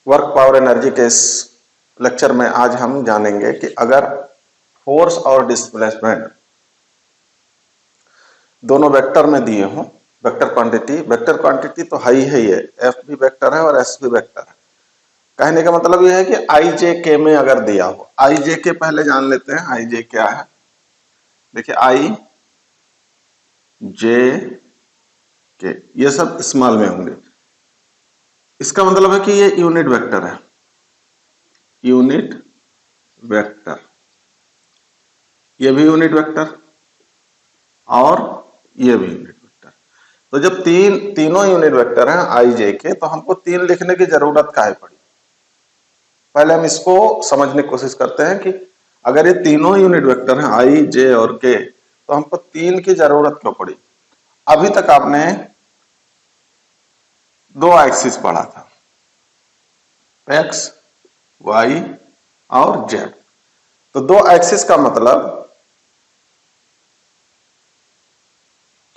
Work power energy के इस lecture में आज हम जानेंगे कि अगर फोर्स और डिस्प्लेसमेंट दोनों वेक्टर में दिए हों, वेक्टर क्वांटिटी तो हाई है, ये एफ भी वेक्टर है और एस भी वेक्टर है। कहने का मतलब यह है कि आई जे के में अगर दिया हो, आई जे के पहले जान लेते हैं आई जे क्या है। देखिए आई जे के ये सब स्मॉल में होंगे, इसका मतलब है कि ये यूनिट वेक्टर है, यूनिट वेक्टर, ये भी यूनिट वेक्टर और ये भी यूनिट वेक्टर। तो जब तीनों यूनिट वेक्टर हैं आई जे के, तो हमको तीन लिखने की जरूरत काहे पड़ी। पहले हम इसको समझने की कोशिश करते हैं कि अगर ये तीनों यूनिट वेक्टर हैं आई जे और के, तो हमको तीन की जरूरत क्यों पड़ी। अभी तक आपने दो एक्सिस पढ़ा था, एक्स वाई और जेड। तो दो एक्सिस का मतलब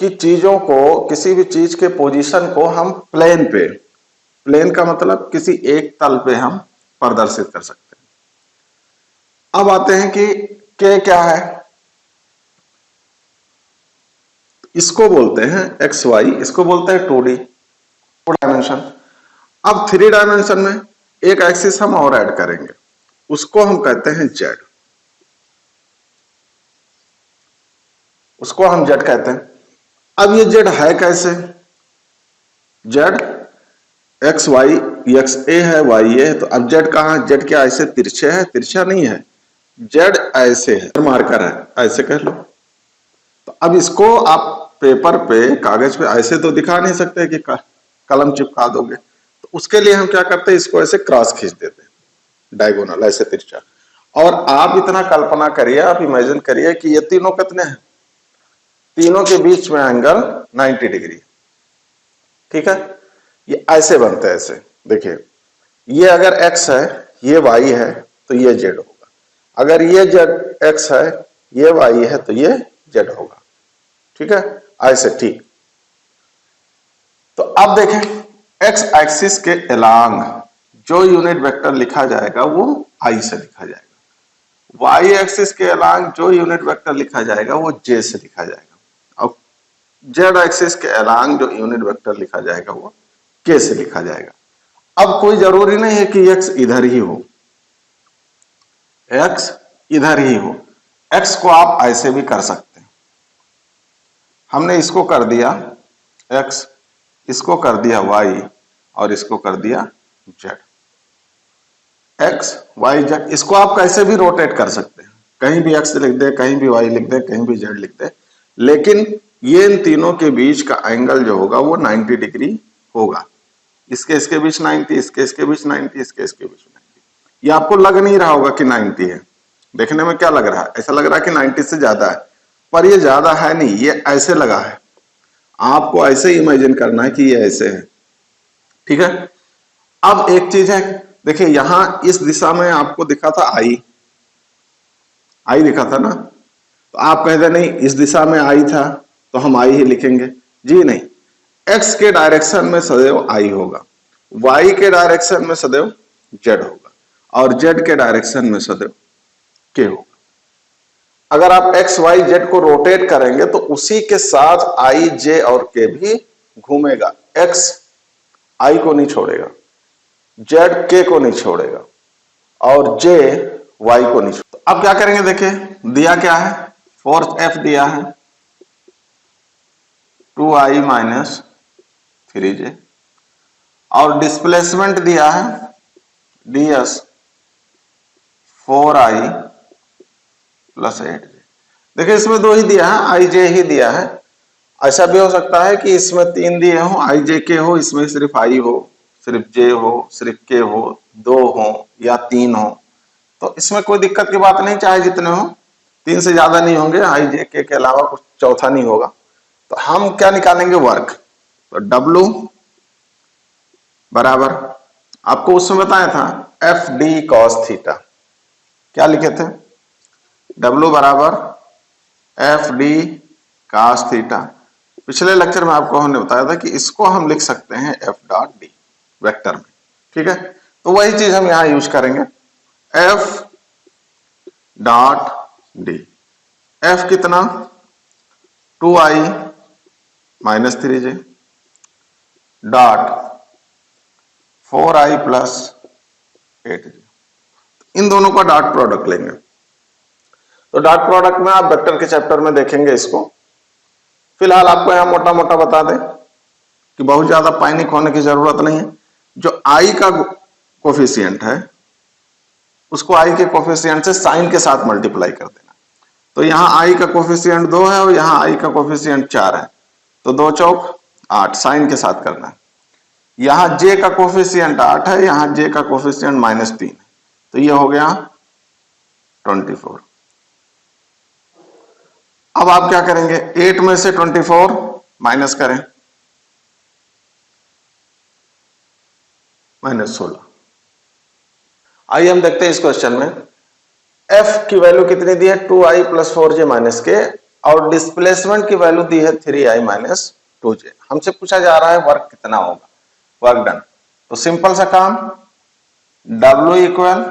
कि चीजों को, किसी भी चीज के पोजीशन को हम प्लेन पे, प्लेन का मतलब किसी एक तल पे हम प्रदर्शित कर सकते हैं। अब आते हैं कि के क्या है, इसको बोलते हैं एक्स वाई, इसको बोलते हैं 2D, 2 डायमेंशन। अब 3 डायमेंशन में एक एक्सिस हम और ऐड करेंगे, उसको हम कहते हैं जेड, उसको हम जेड कहते हैं। अब ये जेड है कैसे, जेड एक्स वाई, एक्स ए है वाई ए है, तो अब जेड कहां है, जेड क्या ऐसे तिरछे है, तिरछा नहीं है, जेड ऐसे है, मार्कर है, ऐसे कह लो। तो अब इसको आप पेपर पे, कागज पे ऐसे तो दिखा नहीं सकते कि कलम चिपका दोगे, तो उसके लिए हम क्या करते हैं, इसको ऐसे क्रॉस खींच देते हैं, डायगोनल ऐसे तिरछा। और आप इतना कल्पना करिए, आप इमेजिन करिए कि ये तीनों कितने हैं, तीनों के बीच में एंगल 90 डिग्री, ठीक है। ये ऐसे बनते हैं, ऐसे देखिए, ये अगर x है, ये y है, तो ये z होगा। अगर ये x है, ये y है, तो ये z होगा, ठीक है, ऐसे, ठीक। तो अब देखें x एक्सिस के अलोंग जो यूनिट वेक्टर लिखा जाएगा वो i से लिखा जाएगा, y एक्सिस के अलोंग जो यूनिट वेक्टर लिखा जाएगा वो j से लिखा जाएगा, और z एक्सिस के अलोंग जो यूनिट वेक्टर लिखा जाएगा वो k से लिखा जाएगा। अब कोई जरूरी नहीं है कि x इधर ही हो, x इधर ही हो, x को आप ऐसे भी कर सकते हैं। हमने इसको कर दिया x, इसको कर दिया y और इसको कर दिया z, x y z। इसको आप कैसे भी रोटेट कर सकते हैं, कहीं भी x लिख दे, कहीं भी y लिख दे, कहीं भी z लिख दे, लेकिन ये इन तीनों के बीच का एंगल जो होगा वो 90 डिग्री होगा। इसके बीच 90, इसके बीच 90, इसके बीच 90। ये आपको लग नहीं रहा होगा कि 90 है, देखने में क्या लग रहा है, ऐसा लग रहा है कि 90 से ज्यादा है, पर ये ज्यादा है नहीं, ये ऐसे लगा है। आपको ऐसे इमेजिन करना है कि ये ऐसे है, ठीक है। अब एक चीज है, देखिए यहां इस दिशा में आपको दिखा था आई दिखा था ना, तो आप कहते नहीं इस दिशा में आई था तो हम आई ही लिखेंगे, जी नहीं, एक्स के डायरेक्शन में सदैव आई होगा, वाई के डायरेक्शन में सदैव जेड होगा, और जेड के डायरेक्शन में सदैव के होगा। अगर आप एक्स वाई जेड को रोटेट करेंगे तो उसी के साथ आई जे और के भी घूमेगा, एक्स आई को नहीं छोड़ेगा, जेड के को नहीं छोड़ेगा, और जे वाई को नहीं छोड़ेगा। अब क्या करेंगे, देखिए दिया क्या है, फोर्स एफ दिया है 2i माइनस 3j, और डिस्प्लेसमेंट दिया है ds 4i प्लस 8j। देखिए इसमें दो ही दिया है, आई जे ही दिया है। ऐसा भी हो सकता है कि इसमें तीन दिए हो, आई जे के हो, इसमें सिर्फ आई हो, सिर्फ जे हो, सिर्फ के हो, दो हो या तीन हो, तो इसमें कोई दिक्कत की बात नहीं, चाहे जितने हो, तीन से ज्यादा नहीं होंगे, आई जे के अलावा कुछ चौथा नहीं होगा। तो हम क्या निकालेंगे, वर्क। तो W बराबर, आपको उसमें बताया था एफ डी कॉस थीटा, क्या लिखे थे, W बराबर एफ डी कॉस थीटा। पिछले लेक्चर में आपको हमने बताया था कि इसको हम लिख सकते हैं एफ डॉट डी वेक्टर में, ठीक है। तो वही चीज हम यहां यूज करेंगे, एफ डॉट डी। एफ कितना 2i minus 3j dot 4i plus 8j। इन दोनों का डॉट प्रोडक्ट लेंगे। तो डॉट प्रोडक्ट में आप वेक्टर के चैप्टर में देखेंगे इसको। फिलहाल आपको यहां मोटा मोटा बता दें कि बहुत ज्यादा पैनिक होने की जरूरत नहीं है। जो आई का कोफिशिएंट है उसको आई के कोफिशिएंट से साइन के साथ मल्टीप्लाई कर देना। तो यहां आई का कोफिशिएंट 2 है और यहां आई का कोफिशिएंट 4 है, तो 2 चौक 8 साइन के साथ करना है। यहां जे का कोफिशिएंट 8 है, यहां जे का कोफिशिएंट -3 है, तो ये हो गया 24। अब आप क्या करेंगे, 8 में से 24 माइनस करें, -16। आइए हम देखते हैं इस क्वेश्चन में एफ की वैल्यू कितनी दी है 2i प्लस 4j माइनस के, और डिस्प्लेसमेंट की वैल्यू दी है 3i माइनस 2j। हमसे पूछा जा रहा है वर्क कितना होगा, वर्क डन। तो सिंपल सा काम, W equal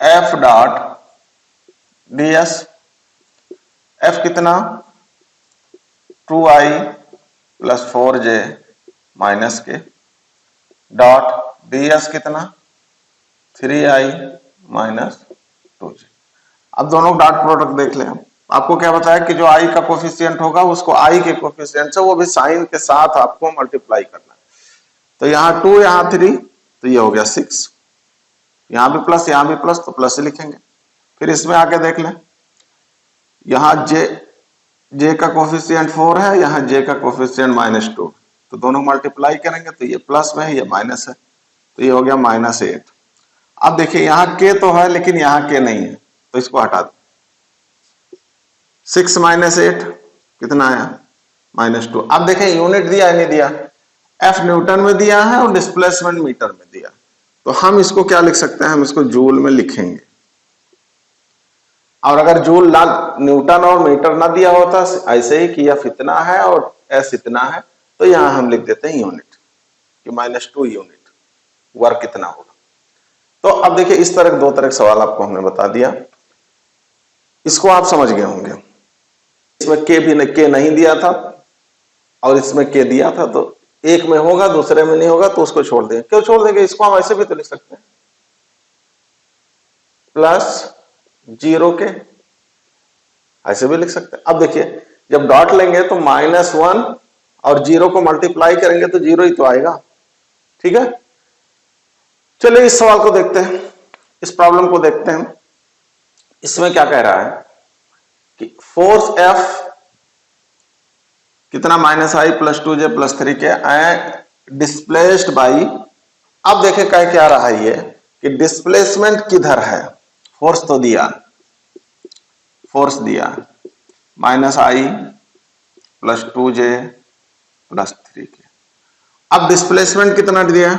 F dot ds। F कितना 2i प्लस 4j माइनस के डॉट ds कितना 3i माइनस 2j। अब दोनों डॉट प्रोडक्ट देख लें। आपको क्या बताया कि जो i का कोफिशिएंट होगा उसको i के कोफिशिएंट से वो भी साइन के साथ आपको मल्टीप्लाई करना है। तो यहां 2 यहां 3, तो ये हो गया 6, यहां भी प्लस यहां भी प्लस, तो प्लस ही लिखेंगे। फिर इसमें आके देख लें, यहां जे का कोफिशिएंट 4 है, यहां जे का कोफिशिएंट -2, तो दोनों मल्टीप्लाई करेंगे तो ये प्लस में है ये माइनस है, तो ये हो गया -8। अब देखिए यहां के तो है लेकिन यहां के नहीं है, तो इसको हटा दो। 6 - 8 कितना आया -2। अब देखें यूनिट दिया है नहीं दिया, एफ न्यूटन में दिया है और डिस्प्लेसमेंट मीटर में दिया, तो हम इसको क्या लिख सकते हैं, हम इसको जूल में लिखेंगे। और अगर जूल ना न्यूटन और मीटर ना दिया होता, ऐसे ही कि एफ इतना है और एस इतना है, तो यहां हम लिख देते हैं यूनिट कि -2 यूनिट वर्क कितना होगा। तो अब देखिए इस तरह 2 तरह के सवाल आपको हमने बता दिया, इसको आप समझ गए होंगे। इसमें के नहीं दिया था और इसमें के दिया था, तो एक में होगा दूसरे में नहीं होगा, तो उसको छोड़ देंगे। क्यों छोड़ देंगे, इसको हम ऐसे भी तो लिख सकते हैं +0 के, ऐसे भी लिख सकते हैं। अब देखिए जब डॉट लेंगे तो -1 और 0 को मल्टीप्लाई करेंगे तो 0 ही तो आएगा, ठीक है। चलिए इस सवाल को देखते हैं, इस प्रॉब्लम को देखते हैं। इसमें क्या कह रहा है कि फोर्स F कितना -i प्लस 2j प्लस 3 के डिस्प्लेस्ड बाई। अब देखे कह क्या रहा है ये कि डिस्प्लेसमेंट किधर है, फोर्स तो दिया, फोर्स दिया -i प्लस 2j प्लस 3 के। अब डिस्प्लेसमेंट कितना दिया,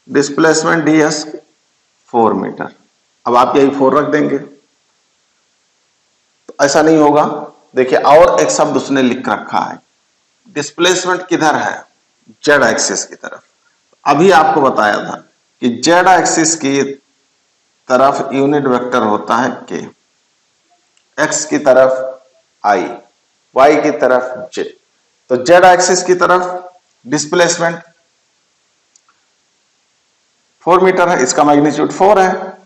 डिस्प्लेसमेंट ds 4 मीटर। अब आप यही 4 रख देंगे, तो ऐसा नहीं होगा। देखिए और एक शब्द उसने लिख रखा है, डिस्प्लेसमेंट किधर है, जेड एक्सिस की तरफ। अभी आपको बताया था कि जेड एक्सिस की तरफ यूनिट वेक्टर होता है के, एक्स की तरफ आई, वाई की तरफ जे। तो जेड एक्सिस की तरफ डिस्प्लेसमेंट 4 मीटर है, इसका मैग्नीट्यूड 4 है।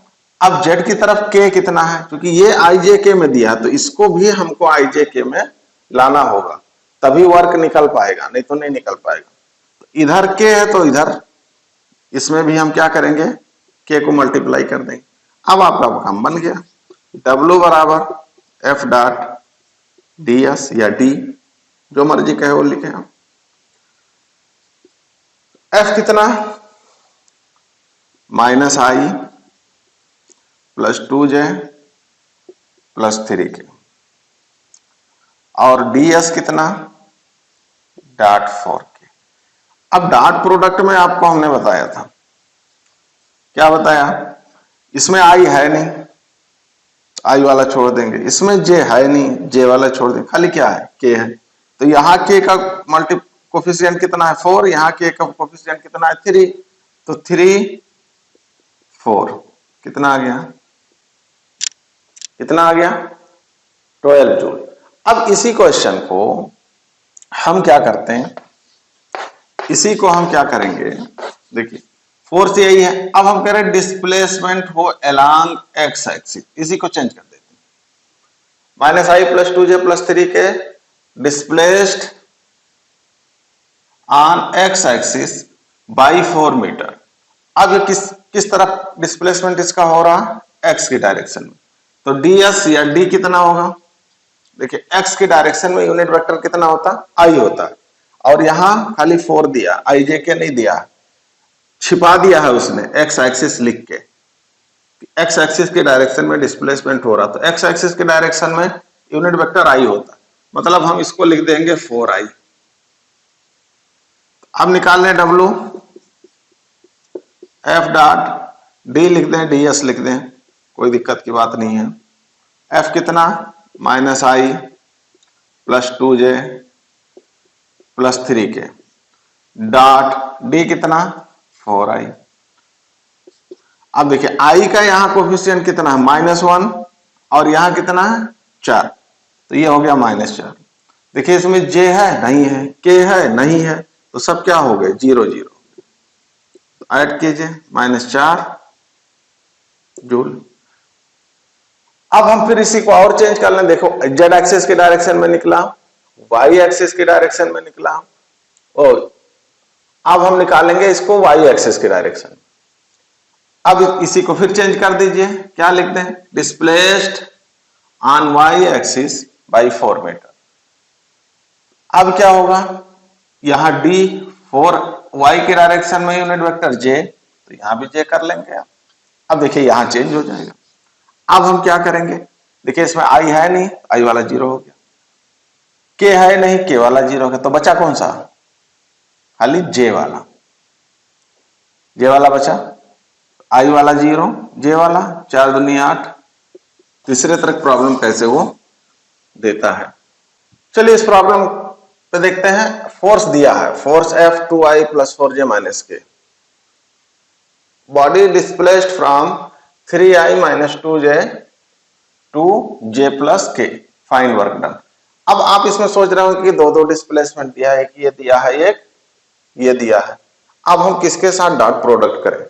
अब जेड की तरफ के कितना है, क्योंकि ये आई जे के में दिया है, तो इसको भी हमको आई जे के में लाना होगा, तभी वर्क निकल पाएगा, नहीं तो नहीं निकल पाएगा। तो इधर के है तो इधर इसमें भी हम क्या करेंगे, के को मल्टीप्लाई कर देंगे। अब आपका काम बन गया, W बराबर एफ डॉट डी एस या डी, जो मर्जी कहे वो लिखे हम। एफ कितना -i प्लस 2j प्लस 3 के, और ds कितना डॉट 4 के। अब डॉट प्रोडक्ट में आपको हमने बताया था, क्या बताया, इसमें i है नहीं, i वाला छोड़ देंगे, इसमें j है नहीं, j वाला छोड़ देंगे, खाली क्या है, k है। तो यहाँ k का कोफिशिएंट कितना है 4, यहाँ k का कोफिशिएंट कितना है 3, तो 3 4 कितना आ गया, कितना आ गया 12 जूल। अब इसी क्वेश्चन को हम क्या करते हैं, इसी को हम क्या करेंगे, देखिए फोर्स यही है, अब हम कह रहे हैं डिस्प्लेसमेंट हो अलोंग एक्स एक्सिस, इसी को चेंज कर देते हैं, minus i plus 2j plus 3 के displaced on X axis by 4 मीटर। अब ये किस तरफ डिस्प्लेसमेंट इसका हो रहा, एक्स की डायरेक्शन में, तो ds या d कितना होगा, देखिए एक्स की डायरेक्शन में यूनिट वेक्टर कितना होता, आई होता है, और यहां खाली 4 दिया, आई जे के नहीं दिया, छिपा दिया है उसने एक्स एक्सिस लिख के, एक्स एक्सिस के डायरेक्शन में डिस्प्लेसमेंट हो रहा, तो एक्स एक्सिस के डायरेक्शन में यूनिट वेक्टर आई होता, मतलब हम इसको लिख देंगे 4i। अब निकाल लें W, F डॉट D लिख दें, DS लिख दें, कोई दिक्कत की बात नहीं है। F कितना minus i plus 2j plus 3k dot D कितना 4i। अब देखिए I का यहां कोफिशिएंट कितना है -1 और यहां कितना है 4, तो ये हो गया -4। देखिए इसमें J है नहीं है, K है नहीं है, तो सब क्या हो गए 0 0, ऐड कीजिए -4 जूल। अब हम फिर इसी को और चेंज कर लें, देखो जेड एक्सिस की डायरेक्शन में निकला, वाई एक्सिस की डायरेक्शन में निकला, और अब हम निकालेंगे इसको वाई एक्सिस की डायरेक्शन। अब इसी को फिर चेंज कर दीजिए, क्या लिख दें, displaced on Y axis by 4 मीटर। अब क्या होगा, यहां d 4 y की डायरेक्शन में यूनिट वेक्टर j, तो यहां भी j कर लेंगे। अब देखिए यहां चेंज हो जाएगा। अब हम क्या करेंगे, देखिए इसमें i है नहीं, i वाला 0 हो गया, k है नहीं, k वाला 0 हो गया, तो बचा कौन सा, खाली j वाला, j वाला बचा, i वाला 0, j वाला 4 दूनी 8। तीसरे तरह प्रॉब्लम कैसे वो देता है, चलिए इस प्रॉब्लम पे देखते हैं। फोर्स दिया है, force F 2i plus 4j minus k, body displaced from 3i minus 2j to j plus k, find work done. अब आप इसमें सोच रहे हो कि दो डिस्प्लेसमेंट दिया है, एक ये दिया है, एक ये दिया है, अब हम किसके साथ डॉट प्रोडक्ट करें,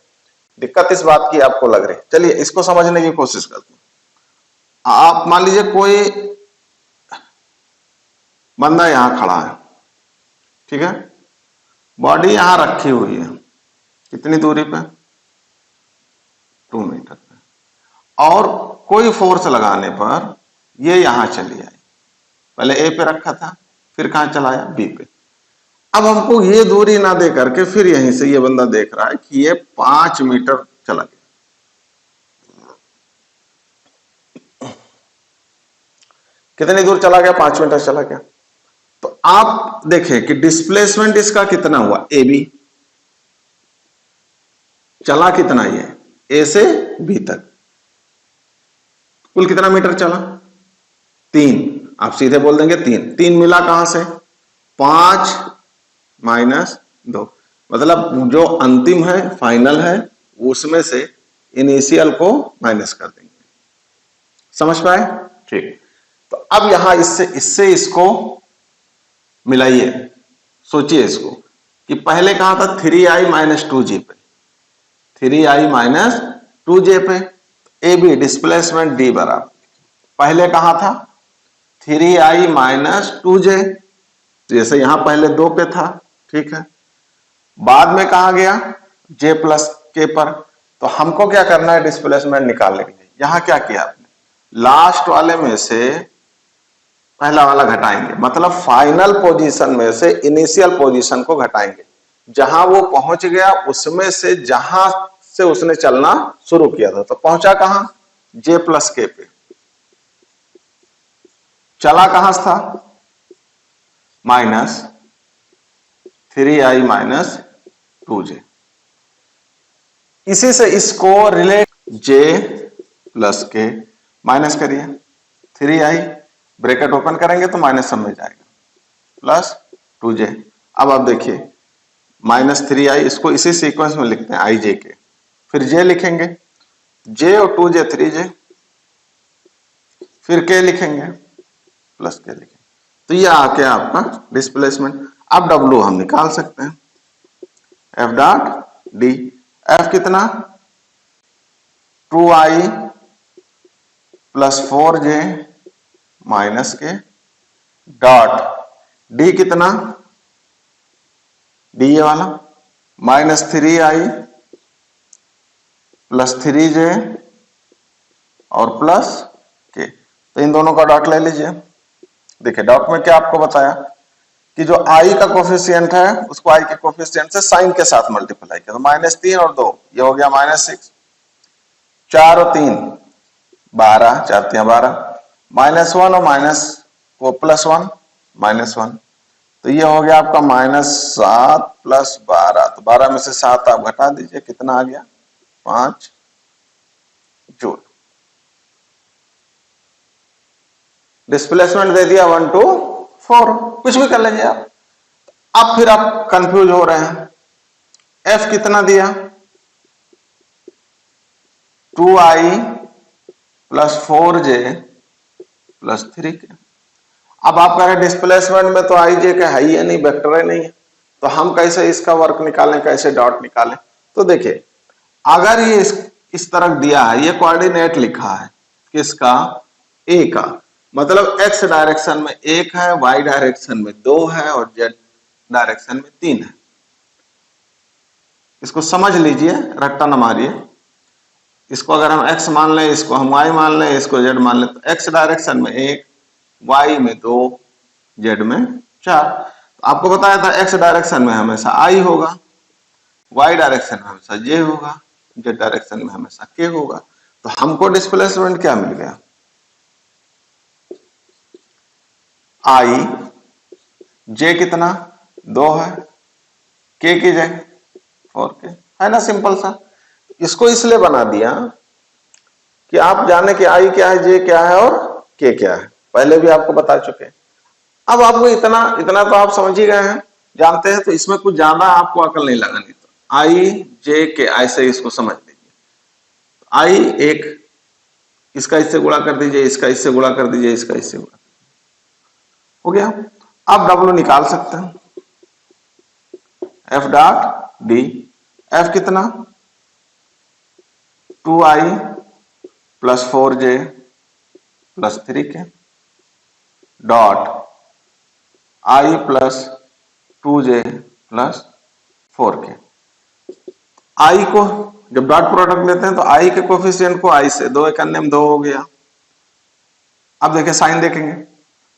दिक्कत इस बात की आपको लग रही है। चलिए इसको समझने की कोशिश करते हैं। आप मान लीजिए कोई बंदा यहां खड़ा है, ठीक है, बॉडी यहां रखी हुई है, कितनी दूरी पे 2 मीटर पे, और कोई फोर्स लगाने पर ये यहां चली आई, पहले ए पे रखा था, फिर कहां चलाया बी पे। अब हमको ये दूरी ना दे करके फिर यहीं से ये बंदा देख रहा है कि ये 5 मीटर चला गया, कितनी दूर चला गया, 5 मीटर चला गया। तो आप देखें कि डिस्प्लेसमेंट इसका कितना हुआ, ए बी, चला कितना ये ए से बी तक, कुल कितना मीटर चला 3, आप सीधे बोल देंगे 3 मिला कहां से 5 माइनस 2, मतलब जो अंतिम है फाइनल है उसमें से इनिशियल को माइनस कर देंगे, समझ पाए, ठीक। तो अब यहां इससे इसको मिलाइए, सोचिए इसको कि पहले कहां था 3i माइनस 2j पे, 3i माइनस 2j पे, ए बी डिस्प्लेसमेंट डी बराबर, पहले कहां था 3i माइनस 2j, जैसे यहां पहले 2 पे था, ठीक है, बाद में कहा गया j प्लस के पर, तो हमको क्या करना है डिस्प्लेसमेंट निकालने के लिए, यहां क्या किया आपने, लास्ट वाले में से पहला वाला घटाएंगे, मतलब फाइनल पोजीशन में से इनिशियल पोजीशन को घटाएंगे, जहां वो पहुंच गया उसमें से जहां से उसने चलना शुरू किया था, तो पहुंचा कहां j प्लस के पे, चला कहां था माइनस 3i माइनस 2j, इसी से इसको रिलेट j प्लस के माइनस करिए 3i, ब्रैकेट ओपन करेंगे तो माइनस सब में जाएगा, प्लस 2j। अब आप देखिए -3i, इसको इसी सीक्वेंस में लिखते हैं आई जे के, फिर जे लिखेंगे, जे और 2j 3j, फिर के लिखेंगे प्लस के लिखेंगे, तो ये आके आपका डिस्प्लेसमेंट। अब डब्ल्यू हम निकाल सकते हैं, एफ डॉट डी, एफ कितना 2i प्लस 4j माइनस के डॉट डी कितना, डी ये वाला -3i प्लस 3j और प्लस के, तो इन दोनों का डॉट ले लीजिए। देखिए डॉट में क्या आपको बताया कि जो i का कोफिशिएंट है उसको i के कोफिशिएंट से साइन के साथ मल्टीप्लाई किया, तो -3 और 2 ये हो गया -6, 4 और 3 12, 4 3 12, -1 और माइनस वो +1 -1, तो ये हो गया आपका -7 प्लस 12, तो 12 में से 7 आप घटा दीजिए, कितना आ गया 5 जूल। डिस्प्लेसमेंट दे दिया 1 to 4, कुछ भी कर लीजिए आप। अब फिर आप कंफ्यूज हो रहे हैं, एफ कितना दिया 2i plus 4j plus 3k। अब आप कह रहे हैं डिस्प्लेसमेंट में तो आई जे का है ही नहीं, वेक्टर ही नहीं है, तो हम कैसे इसका वर्क निकालें, कैसे डॉट निकालें। तो देखिए अगर ये इस तरह दिया है, ये कोऑर्डिनेट लिखा है किसका, ए का, मतलब एक्स डायरेक्शन में 1 है, वाई डायरेक्शन में 2 है और जेड डायरेक्शन में 3 है। इसको समझ लीजिए, रट्टा न मारिए। इसको अगर हम x मान लें, इसको हम y मान लें, इसको z मान लें, तो x डायरेक्शन में 1, y में 2, z में 4। तो आपको बताया था x डायरेक्शन में हमेशा i होगा, y डायरेक्शन में हमेशा j होगा, z डायरेक्शन में हमेशा k होगा। तो हमको डिस्प्लेसमेंट क्या मिल गया, i, j कितना 2 है, k की जगह 4k है ना, सिंपल सा। इसको इसलिए बना दिया कि आप जाने कि आई क्या है, जे क्या है और के क्या है, पहले भी आपको बता चुके हैं। अब आपको इतना तो आप समझ ही गए हैं, जानते हैं, तो इसमें कुछ ज्यादा आपको अकल नहीं लगानी। तो आई जे के ऐसे इसको समझ लीजिए, आई एक, इसका इससे गुणा कर दीजिए, इसका इससे गुणा कर दीजिए, इसका इससे गुणा हो गया। अब डब्ल्यू निकाल सकते हैं, एफ डॉट डी, एफ कितना 2i plus 4j plus 3k dot i plus 2j plus 4k। i को जब डॉट प्रोडक्ट लेते हैं तो i के कोफिशिएंट को i से 2 1 में 2 हो गया। अब देखिए साइन देखेंगे,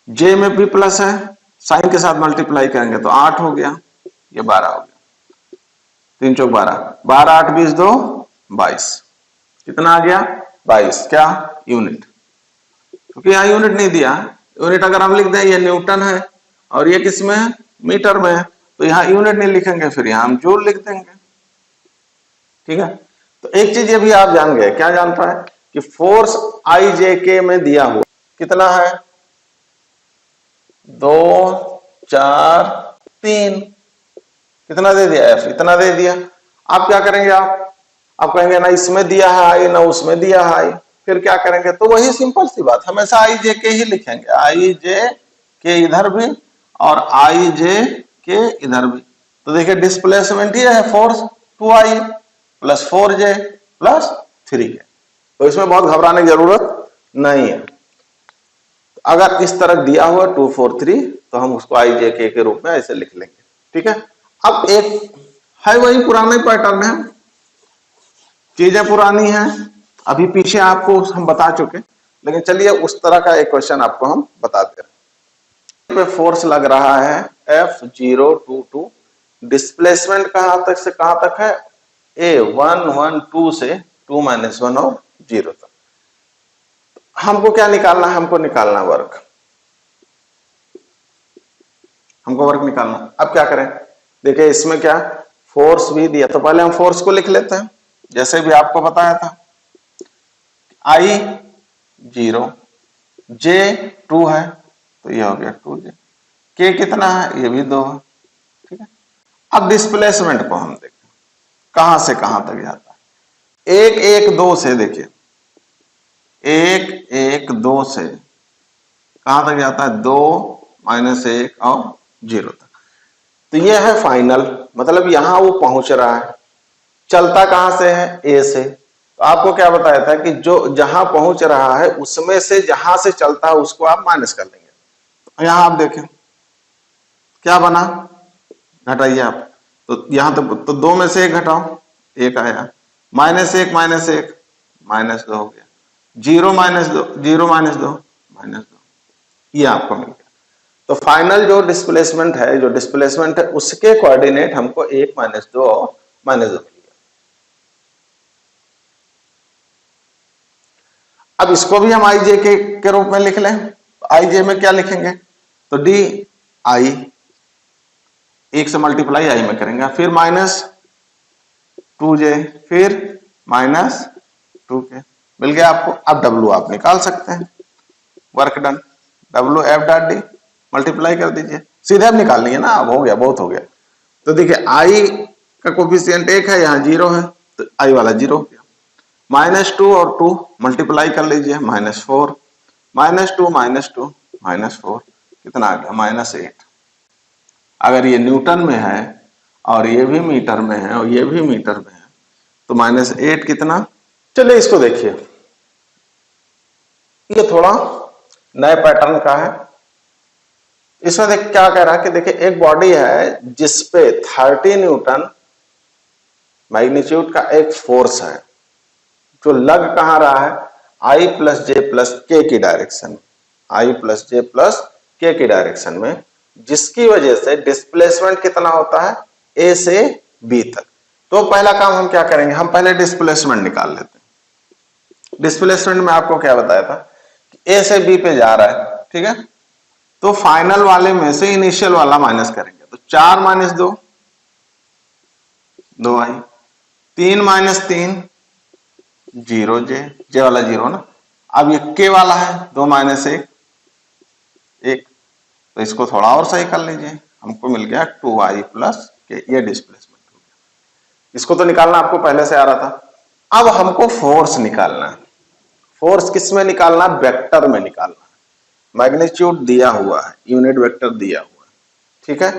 j में भी प्लस है, साइन के साथ मल्टीप्लाई करेंगे तो 8 हो गया, ये 12 हो गया, 3 चौक 12, 12 8 20 2 22, कितना आ गया 22, क्या यूनिट, क्योंकि यहाँ यूनिट नहीं दिया। यूनिट अगर हम लिख दें ये न्यूटन है और ये किस में है, मीटर में है, तो यहाँ यूनिट नहीं लिखेंगे, फिर यहाँ हम जूल लिख देंगे। ठीक है, तो एक चीज ये भी आप जान गए, क्या जान पाए कि फोर्स आई जे के में दिया हुआ कितना है 2 4 3, कितना दे दिया एफ, इतना दे दिया। आप क्या करेंगे, आप कहेंगे ना इसमें दिया है आई ना उसमें दिया है आई, फिर क्या करेंगे, तो वही सिंपल सी बात, हमेशा आई जे के ही लिखेंगे, आई जे के इधर भी और आई जे के इधर भी। तो देखिए डिस्प्लेसमेंट ही है force 2i plus 4j plus 3k, तो इसमें बहुत घबराने की जरूरत नहीं है। अगर इस तरह दिया हुआ 2 4 3 तो हम उसको आई जे के रूप में ऐसे लिख लेंगे। ठीक है, अब एक है वही पुराने पैटर्न है, चीजें पुरानी हैं, अभी पीछे आपको हम बता चुके, लेकिन चलिए उस तरह का एक क्वेश्चन आपको हम बताते हैं। पे फोर्स लग रहा है F0 2 2, डिस्प्लेसमेंट कहां तक से कहां तक है, A1 1 2 से 2 -1 और 0 तक। हमको क्या निकालना है, हमको निकालना वर्क, हमको वर्क निकालना। अब क्या करें, देखिए इसमें क्या फोर्स भी दिया, तो पहले हम फोर्स को लिख लेते हैं, जैसे भी आपको बताया था, I 0, J 2 है तो ये हो गया 2J, K कितना है, ये भी 2 है। ठीक है, अब डिस्प्लेसमेंट को हम देखें कहां से कहां तक जाता है। 1 1 2 से देखिए 1 1 2 से कहां तक जाता है 2 -1 और 0 तक। तो ये है फाइनल, मतलब यहां वो पहुंच रहा है। चलता कहां से है ए से, तो आपको क्या बताया था कि जो जहां पहुंच रहा है उसमें से जहां से चलता है उसको आप माइनस कर लेंगे। तो यहां आप देखें क्या बना, घटाइए आप, तो यहां तो 2 में से 1 घटाओ, 1 आया, -1 -1 -2 हो गया, 0 -2 0 -2 -2, ये आपको मिल गया। तो फाइनल जो डिस्प्लेसमेंट है उसके कोऑर्डिनेट हमको 1 -2 और -2 मिल गया। अब इसको भी हम आई जे के रूप में लिख लें। आई जे में क्या लिखेंगे, तो डी आई 1 से मल्टीप्लाई आई में करेंगे, फिर -2j, फिर -2k मिल गया आपको। अब डब्ल्यू आप निकाल सकते हैं, work done, W F dot D multiply कर दीजिए, सीधे अब निकाल लिए ना, अब हो गया, बहुत हो गया। तो देखिए आई का कोफिशिएंट 1 है, यहाँ 0 है, तो आई वाला 0 हो गया। -2 और 2 मल्टीप्लाई कर लीजिए, -4 -2 -2 -4 कितना आ गया, -8। अगर ये न्यूटन में है और ये भी मीटर में है और ये भी मीटर में है, तो -8 कितना। चलिए इसको देखिए, ये थोड़ा नए पैटर्न का है। इसमें देख क्या कह रहा है कि देखिए एक बॉडी है जिसपे 30 न्यूटन मैग्नीट्यूड का एक फोर्स है जो लग कहां रहा है, I प्लस जे प्लस के की डायरेक्शन में, I प्लस जे प्लस के की डायरेक्शन में, जिसकी वजह से डिस्प्लेसमेंट कितना होता है ए से बी तक। तो पहला काम हम क्या करेंगे, हम पहले डिस्प्लेसमेंट निकाल लेते हैं। डिस्प्लेसमेंट में आपको क्या बताया था कि ए से बी पे जा रहा है, ठीक है, तो फाइनल वाले में से इनिशियल वाला माइनस करेंगे, तो 4 - 2 2 आई, 3 - 3 0 जे वाला 0 ना। अब ये के वाला है, 2 - 1 1, तो इसको थोड़ा और सही कर लीजिए, हमको मिल गया 2i प्लस के, ये डिस्प्लेसमेंट हो गया। इसको तो निकालना आपको पहले से आ रहा था। अब हमको फोर्स निकालना है। फोर्स किस में निकालना, वेक्टर में निकालना है। मैग्नीट्यूड दिया हुआ है, यूनिट वेक्टर दिया हुआ है, ठीक है।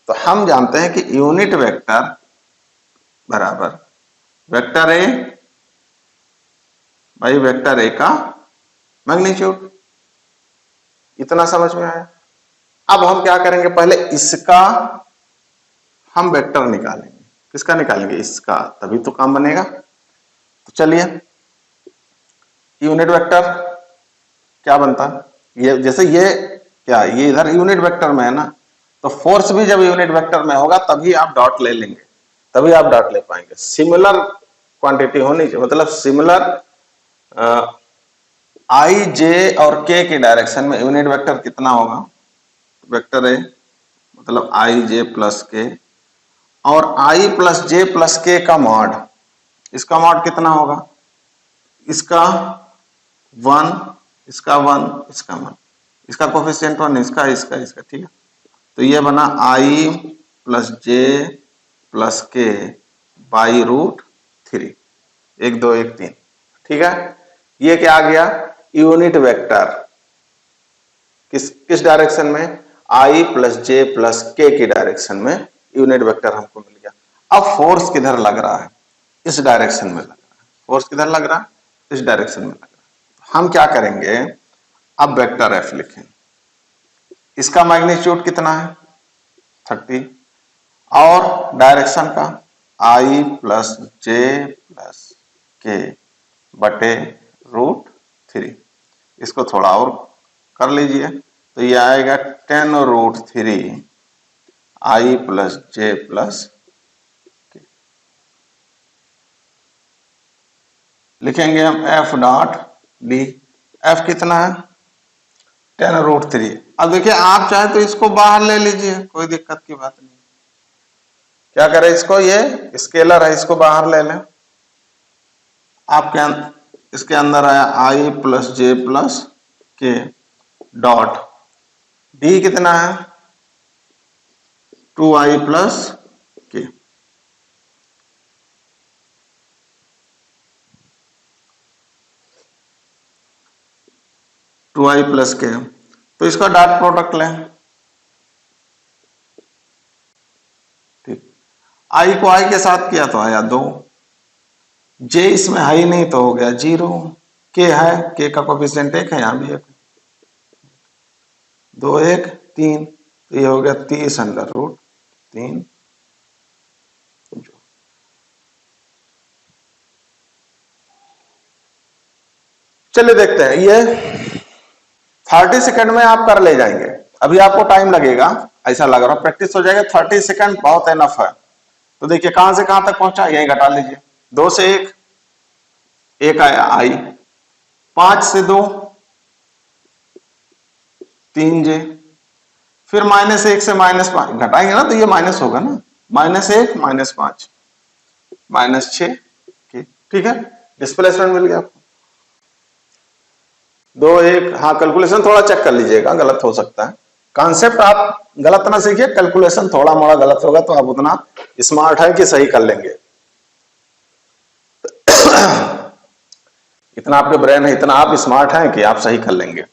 तो हम जानते हैं कि यूनिट वेक्टर बराबर वेक्टर ए भाई वेक्टर ए का मैग्नीट्यूड। इतना समझ में आया। अब हम क्या करेंगे, पहले इसका हम वेक्टर निकालेंगे। किसका निकालेंगे, इसका, तभी तो काम बनेगा। तो चलिए, यूनिट वेक्टर क्या बनता है, ये जैसे ये क्या, ये इधर यूनिट वेक्टर में है ना, तो फोर्स भी जब यूनिट वेक्टर में होगा तभी आप डॉट ले लेंगे, तभी आप डॉट ले पाएंगे। सिमिलर क्वांटिटी होनी चाहिए, मतलब सिमिलर आई जे और के की डायरेक्शन में यूनिट वेक्टर कितना होगा, वेक्टर ए मतलब आई जे प्लस के, और आई प्लस जे प्लस के का मॉड, इसका मॉड कितना होगा, इसका 1, इसका 1, इसका 1, इसका कोफिशिएंट 1, इसका इसका इसका, ठीक है। तो ये बना आई प्लस जे प्लस के बाई √3, 1 2 1 3, ठीक है। ये क्या आ गया, यूनिट वेक्टर किस डायरेक्शन में, आई प्लस जे प्लस के की डायरेक्शन में यूनिट वेक्टर हमको मिल गया। अब फोर्स किधर लग रहा है, इस डायरेक्शन में लग रहा है। फोर्स किधर लग रहा है, इस डायरेक्शन में लग रहा है। हम क्या करेंगे, अब वेक्टर एफ लिखें। इसका मैग्नीट्यूड कितना है 30, और डायरेक्शन का आई प्लस जे प्लस के बटे √3। इसको थोड़ा और कर लीजिए, तो ये आएगा 10√3 आई प्लस जे प्लस के। लिखेंगे हम एफ डॉट डी। एफ कितना है 10√3। अब देखिए आप चाहे तो इसको बाहर ले लीजिए, कोई दिक्कत की बात नहीं। क्या करें इसको, ये स्केलर है, इसको बाहर ले लें। आपके इसके अंदर आया आई प्लस जे प्लस के डॉट डी कितना है 2i प्लस के। 2i प्लस के, तो इसका डॉट प्रोडक्ट लें। ठीक, i को i के साथ किया तो आया 2, j इसमें है ही नहीं तो हो गया 0, k है, k का कोफिशिएंट 1 है, यहां भी 1, 2 1 3, तो ये हो गया 30√3। चलिए देखते हैं, ये 30 सेकंड में आप कर ले जाएंगे। अभी आपको टाइम लगेगा, ऐसा लग रहा है, प्रैक्टिस हो जाएगा। 30 सेकंड बहुत एनफ है। तो देखिए कहां से कहां तक पहुंचा, यही घटा लीजिए। 2 से 1 आया आई, 5 से 2 3j, फिर -1 से -5 घटाएंगे ना तो ये माइनस होगा ना, -1 -5 -6। ठीक है, डिस्प्लेसमेंट मिल गया आपको 2 1। हाँ, कैलकुलेशन थोड़ा चेक कर लीजिएगा, गलत हो सकता है। कॉन्सेप्ट आप गलत ना सीखिए, कैलकुलेशन थोड़ा मोड़ा गलत होगा तो आप उतना स्मार्ट है कि सही कर लेंगे। इतना आपके ब्रेन है, इतना आप स्मार्ट हैं कि आप सही कर लेंगे।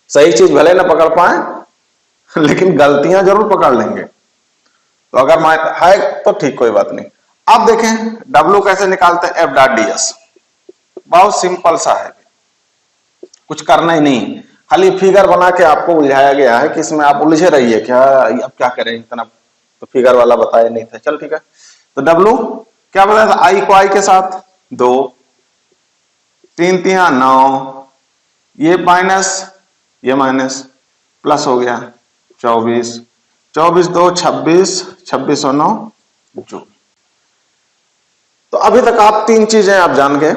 सही चीज भले ना पकड़ पाए लेकिन गलतियां जरूर पकड़ लेंगे। तो अगर है तो ठीक, कोई बात नहीं। अब देखें W कैसे निकालते हैं, F.ds। बहुत सिंपल सा है, कुछ करना ही नहीं, खाली फिगर बना के आपको उलझाया गया है कि इसमें आप उलझे रहिए, क्या अब क्या करें, इतना तो फिगर वाला बताया नहीं था। चल ठीक है, तो W क्या बताया था, I को I के साथ 2, 3 3 9, ये माइनस, ये माइनस, प्लस हो गया 24, 24 2 26, 26 और 9 जूल। तो अभी तक आप 3 चीजें आप जान गए।